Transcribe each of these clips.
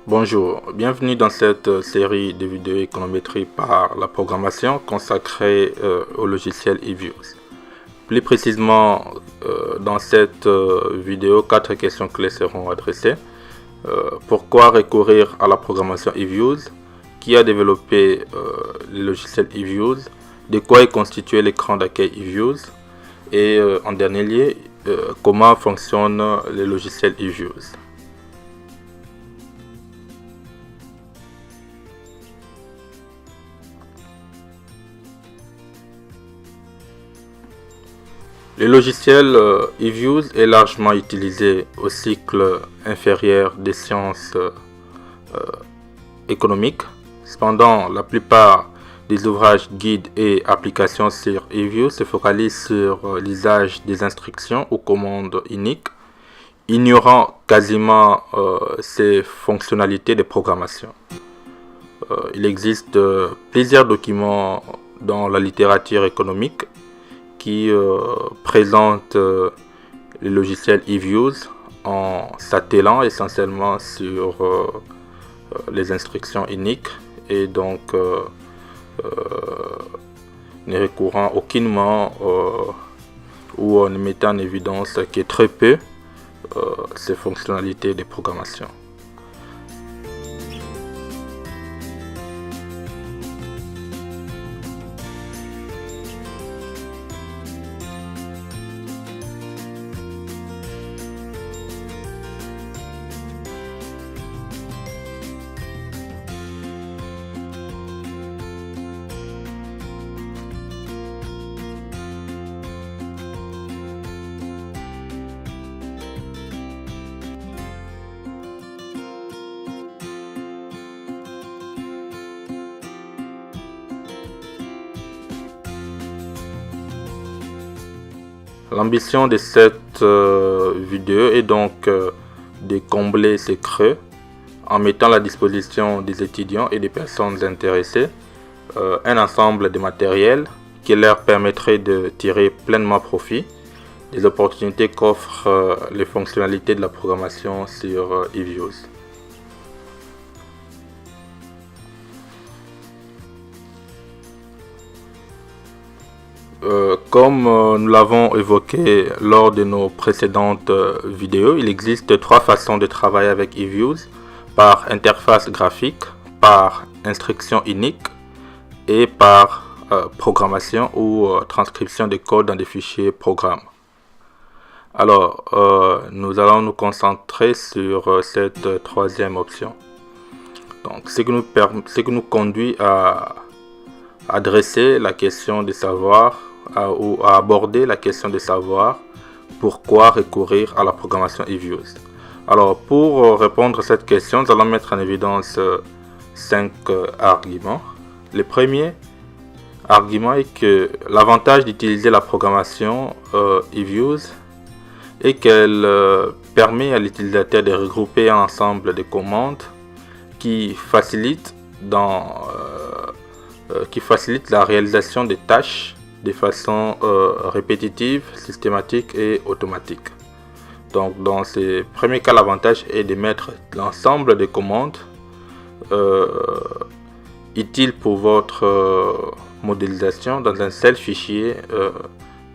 Bonjour, bienvenue dans cette série de vidéos économétrie par la programmation consacrée au logiciel eViews. Plus précisément, dans cette vidéo, 4 questions clés seront adressées. Pourquoi recourir à la programmation eViews? Qui a développé le logiciel eViews? De quoi est constitué l'écran d'accueil eViews? Et en dernier lieu, comment fonctionne le logiciel eViews? Le logiciel eViews est largement utilisé au cycle inférieur des sciences économiques. Cependant, la plupart des ouvrages, guides et applications sur eViews se focalisent sur l'usage des instructions ou commandes uniques, ignorant quasiment ces fonctionnalités de programmation. Il existe plusieurs documents dans la littérature économique qui présente le logiciel eViews en s'attelant essentiellement sur les instructions uniques et donc ne recourant aucunement ou en mettant en évidence que très peu ces fonctionnalités de programmation. L'ambition de cette vidéo est donc de combler ces creux en mettant à la disposition des étudiants et des personnes intéressées un ensemble de matériel qui leur permettrait de tirer pleinement profit des opportunités qu'offrent les fonctionnalités de la programmation sur eViews. Comme nous l'avons évoqué lors de nos précédentes vidéos, il existe 3 façons de travailler avec eViews: par interface graphique, par instruction unique et par programmation ou transcription de code dans des fichiers programmes. Alors, nous allons nous concentrer sur cette troisième option. Donc, ce qui nous conduit à adresser la question de savoir ou à aborder la question de savoir pourquoi recourir à la programmation eViews. Alors, pour répondre à cette question, nous allons mettre en évidence 5 arguments. Le premier argument est que l'avantage d'utiliser la programmation eViews est qu'elle permet à l'utilisateur de regrouper un ensemble de commandes qui facilite la réalisation des tâches de façon répétitive, systématique et automatique. Donc dans ce premier cas, l'avantage est de mettre l'ensemble des commandes utiles pour votre modélisation dans un seul fichier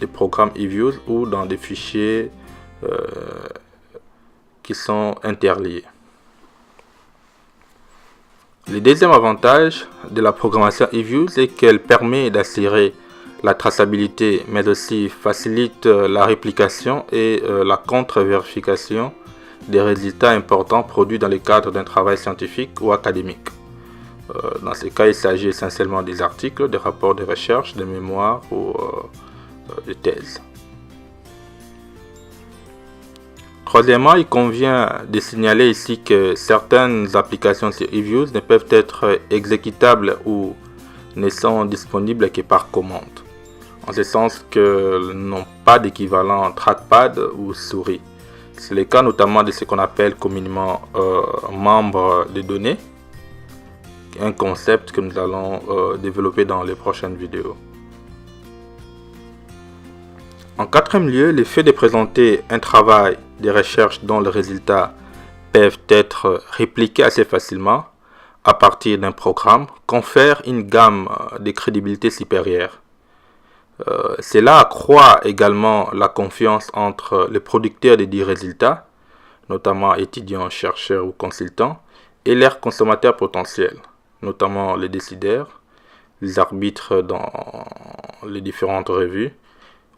de programme eViews ou dans des fichiers qui sont interliés. Le deuxième avantage de la programmation eViews est qu'elle permet d'assurer la traçabilité, mais aussi facilite la réplication et la contre-vérification des résultats importants produits dans le cadre d'un travail scientifique ou académique. Dans ce cas, il s'agit essentiellement des articles, des rapports de recherche, des mémoires ou des thèses. Troisièmement, il convient de signaler ici que certaines applications sur eViews ne peuvent être exécutables ou ne sont disponibles que par commande, en ce sens qu'elles n'ont pas d'équivalent trackpad ou souris. C'est le cas notamment de ce qu'on appelle communément membre de données, un concept que nous allons développer dans les prochaines vidéos. En quatrième lieu, le fait de présenter un travail de recherche dont le résultat peuvent être répliqués assez facilement à partir d'un programme confère une gamme de crédibilité supérieure. Cela accroît également la confiance entre les producteurs de dits résultats, notamment étudiants, chercheurs ou consultants, et leurs consommateurs potentiels, notamment les décideurs, les arbitres dans les différentes revues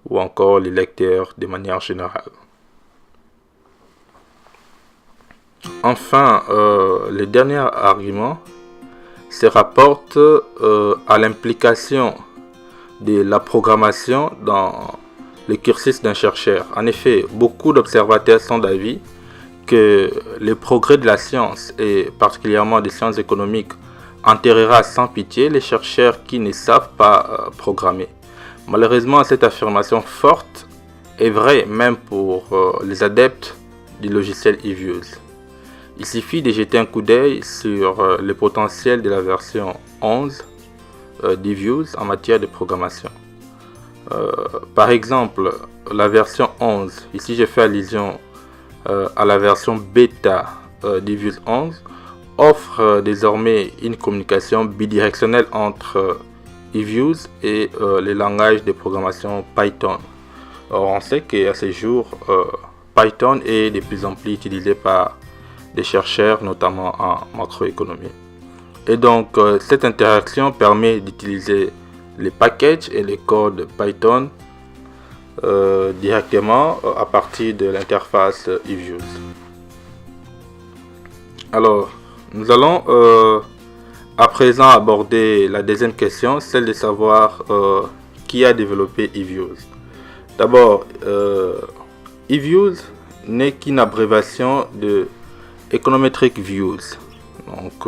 ou encore les lecteurs de manière générale. Enfin, le dernier argument se rapporte à l'implication de la programmation dans le cursus d'un chercheur. En effet, beaucoup d'observateurs sont d'avis que le progrès de la science, et particulièrement des sciences économiques, enterrera sans pitié les chercheurs qui ne savent pas programmer. Malheureusement, cette affirmation forte est vraie même pour les adeptes du logiciel eViews. Il suffit de jeter un coup d'œil sur le potentiel de la version 11 d'eViews en matière de programmation. Par exemple, la version 11, ici j'ai fait allusion à la version bêta d'eViews 11, offre désormais une communication bidirectionnelle entre eViews et les langages de programmation Python. Or, on sait qu'à ce jour, Python est de plus en plus utilisé par des chercheurs, notamment en macroéconomie. Et donc, cette interaction permet d'utiliser les packages et les codes Python directement à partir de l'interface eViews. Alors, nous allons à présent aborder la deuxième question, celle de savoir qui a développé eViews. D'abord, eViews n'est qu'une abréviation de Econometric Views. Donc,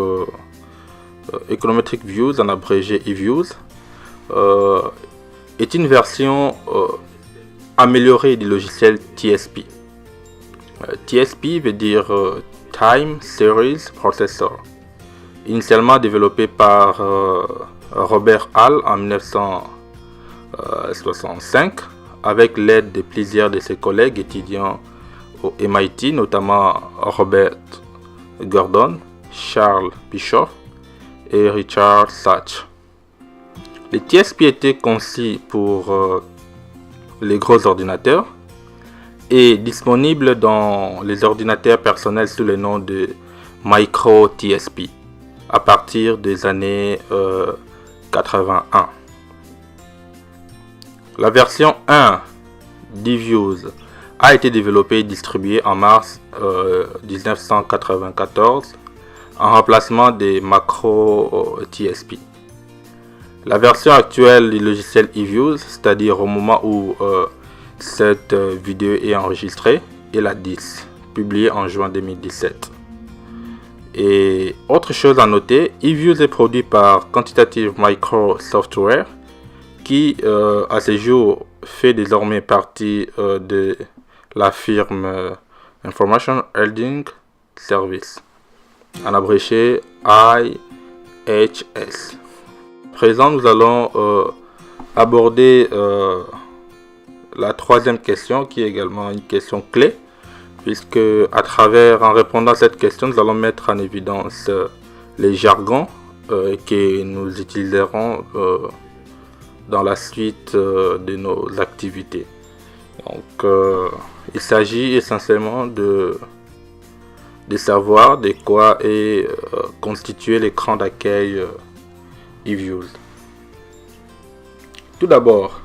Econometric Views, en abrégé eViews, est une version améliorée du logiciel TSP. TSP veut dire Time Series Processor. Initialement développé par Robert Hall en 1965, avec l'aide de plusieurs de ses collègues étudiants au MIT, notamment Robert Gordon, Charles Bischoff et Richard Sachs. Le TSP était conçu pour les gros ordinateurs et disponible dans les ordinateurs personnels sous le nom de Micro TSP à partir des années 81. La version 1 d'eViews a été développée et distribuée en mars 1994 en remplacement des macros TSP. La version actuelle du logiciel eViews, c'est-à-dire au moment où cette vidéo est enregistrée, est la 10, publiée en juin 2017. Et autre chose à noter, eViews est produit par Quantitative Micro Software, qui à ce jour fait désormais partie de la firme Information Holding Service, en abrégé IHS. À présent, nous allons aborder la troisième question, qui est également une question clé, puisque en répondant à cette question, nous allons mettre en évidence les jargons que nous utiliserons dans la suite de nos activités. Donc, il s'agit essentiellement de savoir de quoi est constitué l'écran d'accueil eViews. Tout d'abord,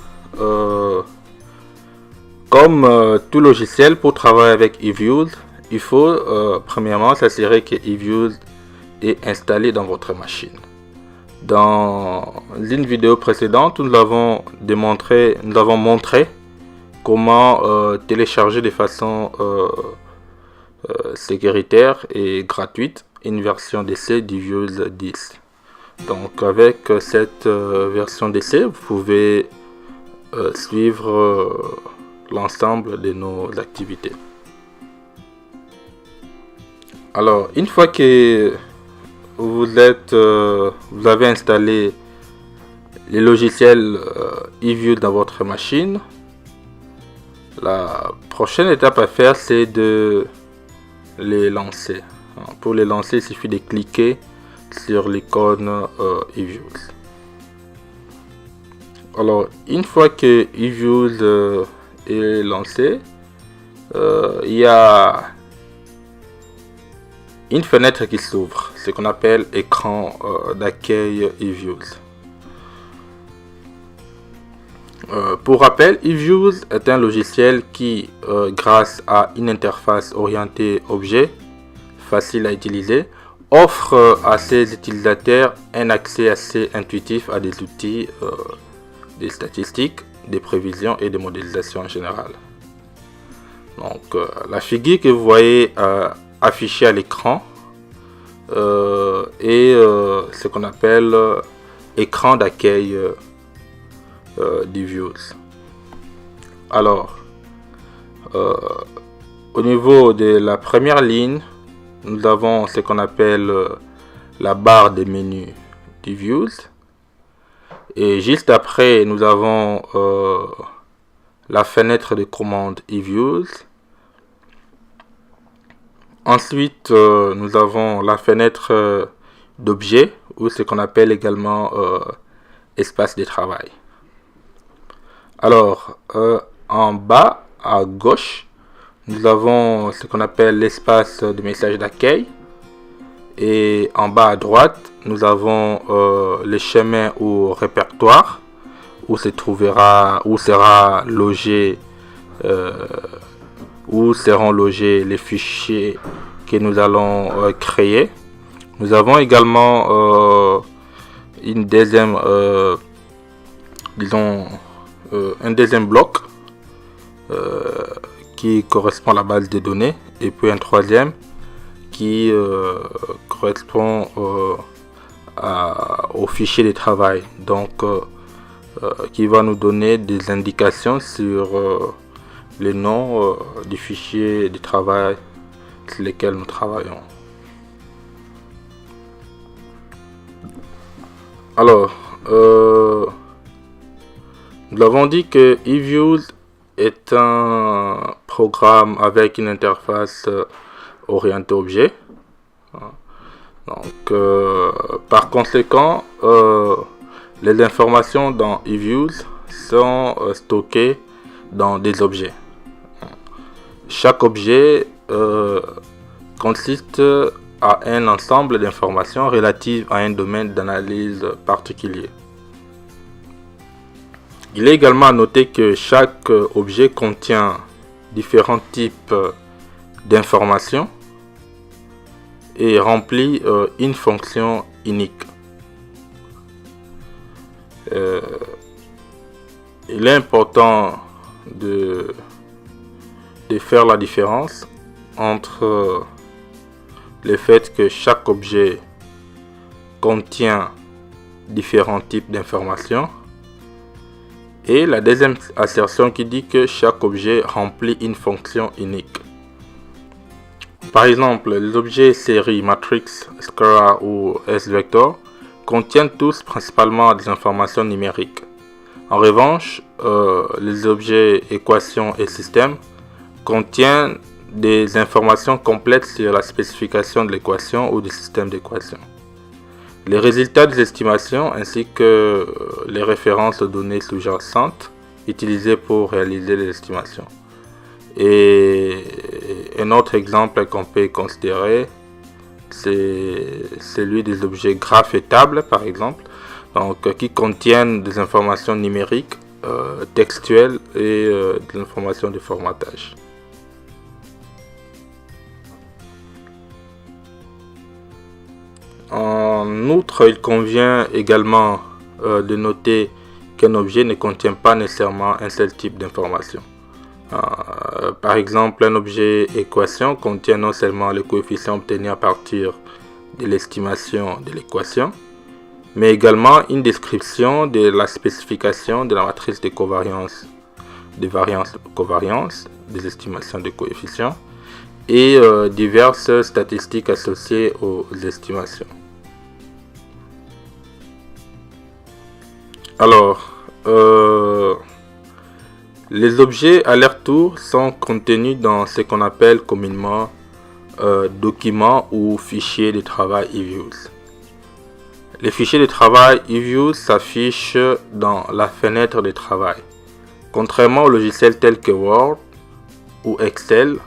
comme tout logiciel, pour travailler avec eViews, il faut premièrement s'assurer que eViews est installé dans votre machine. Dans une vidéo précédente, nous avons montré comment télécharger de façon sécuritaire et gratuite une version d'essai d'eViews 10. Donc avec cette version d'essai, vous pouvez suivre l'ensemble de nos activités. Alors, une fois que vous avez installé les logiciels eViews dans votre machine, la prochaine étape à faire, c'est de les lancer. Pour les lancer, il suffit de cliquer sur l'icône eViews. Alors, une fois que eViews est lancé, il y a une fenêtre qui s'ouvre, ce qu'on appelle écran d'accueil eViews. Pour rappel, eViews est un logiciel qui, grâce à une interface orientée objet, facile à utiliser, offre à ses utilisateurs un accès assez intuitif à des outils, des statistiques, des prévisions et des modélisations en général. Donc, la figure que vous voyez affichée à l'écran est ce qu'on appelle écran d'accueil d'eViews. Alors, au niveau de la première ligne, nous avons ce qu'on appelle la barre des menus d'eViews. Et juste après, nous avons la fenêtre de commande eViews. Ensuite, nous avons la fenêtre d'objets, ou ce qu'on appelle également espace de travail. Alors, en bas à gauche, nous avons ce qu'on appelle l'espace de message d'accueil. Et en bas à droite, nous avons les chemins ou répertoire où seront logés les fichiers que nous allons créer. Nous avons également un deuxième bloc qui correspond à la base de données, et puis un troisième qui correspond au fichier de travail, donc qui va nous donner des indications sur les noms du fichier de travail sur lesquels nous travaillons. Alors, nous avons dit que eViews est un programme avec une interface orientée objet. Donc, par conséquent, les informations dans eViews sont stockées dans des objets. Chaque objet consiste à un ensemble d'informations relatives à un domaine d'analyse particulier. Il est également à noter que chaque objet contient différents types d'informations et remplit une fonction unique. Il est important de faire la différence entre le fait que chaque objet contient différents types d'informations et la deuxième assertion qui dit que chaque objet remplit une fonction unique. Par exemple, les objets série matrix, scalar ou S-vector contiennent tous principalement des informations numériques. En revanche, les objets équations et systèmes contiennent des informations complètes sur la spécification de l'équation ou du système d'équation. Les résultats des estimations ainsi que les références aux données sous-jacentes utilisées pour réaliser les estimations. Et un autre exemple qu'on peut considérer, c'est celui des objets graphes et tables, par exemple, donc, qui contiennent des informations numériques, textuelles et des informations de formatage. En outre, il convient également de noter qu'un objet ne contient pas nécessairement un seul type d'information. Par exemple, un objet équation contient non seulement les coefficients obtenus à partir de l'estimation de l'équation, mais également une description de la spécification de la matrice de covariance, des variances de covariance, des estimations de coefficients et diverses statistiques associées aux estimations. Alors, les objets à leur tour sont contenus dans ce qu'on appelle communément documents ou fichiers de travail eViews. Les fichiers de travail eViews s'affichent dans la fenêtre de travail. Contrairement aux logiciels tels que Word ou Excel,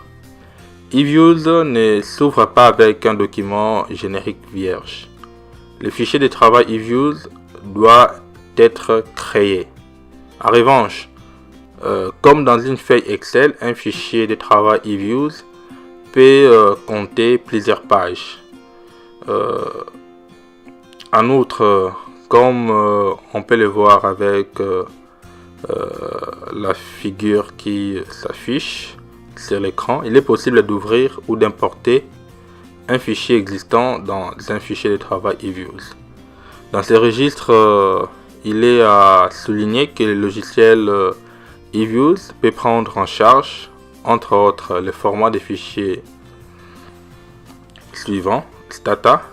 eViews ne s'ouvre pas avec un document générique vierge. Le fichier de travail eViews doit être créé. En revanche, comme dans une feuille Excel, un fichier de travail eViews peut compter plusieurs pages. En outre, comme on peut le voir avec la figure qui s'affiche sur l'écran, il est possible d'ouvrir ou d'importer un fichier existant dans un fichier de travail eViews. Dans ce registre, il est à souligner que le logiciel eViews peut prendre en charge, entre autres, le format des fichiers suivants: Stata,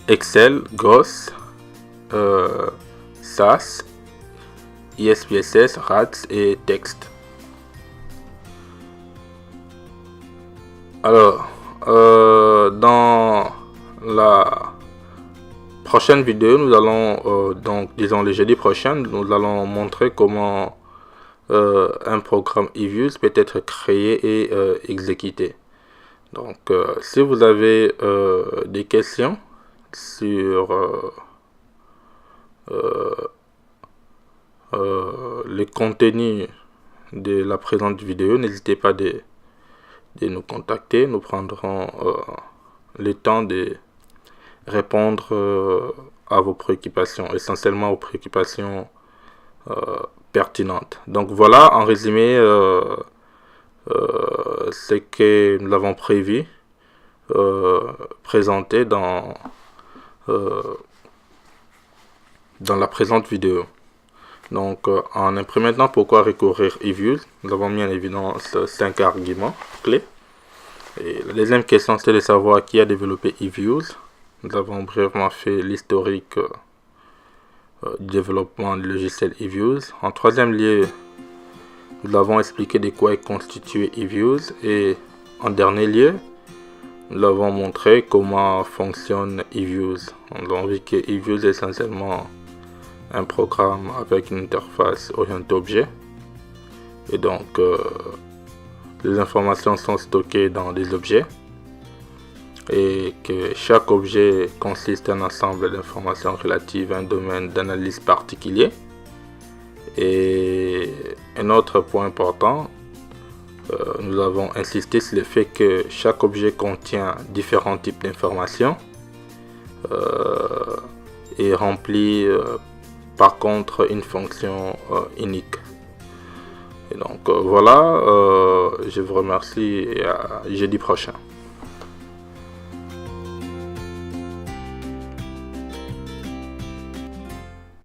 Excel, GOS, SAS, ISPSS, RATS et texte. Alors, dans la prochaine vidéo, nous allons, donc disons le jeudi prochain, nous allons montrer comment un programme eViews peut être créé et exécuté. Donc, si vous avez des questions sur le contenu de la présente vidéo, n'hésitez pas de nous contacter. Nous prendrons le temps de répondre à vos préoccupations, essentiellement aux préoccupations pertinentes. Donc voilà, en résumé, ce que nous avons prévu présenter dans la présente vidéo. Donc en un premier temps, pourquoi recourir eViews? Nous avons mis en évidence 5 arguments clés. Et la deuxième question, c'est de savoir qui a développé eViews. Nous avons brièvement fait l'historique du développement du logiciel eViews. En troisième lieu, nous avons expliqué de quoi est constitué eViews. Et en dernier lieu, nous avons montré comment fonctionne eViews. Nous avons vu que eViews est essentiellement un programme avec une interface orientée objet. Et donc, les informations sont stockées dans des objets. Et que chaque objet consiste en un ensemble d'informations relatives à un domaine d'analyse particulier. Et un autre point important, nous avons insisté sur le fait que chaque objet contient différents types d'informations et remplit par contre une fonction unique. Et donc voilà, je vous remercie et à jeudi prochain.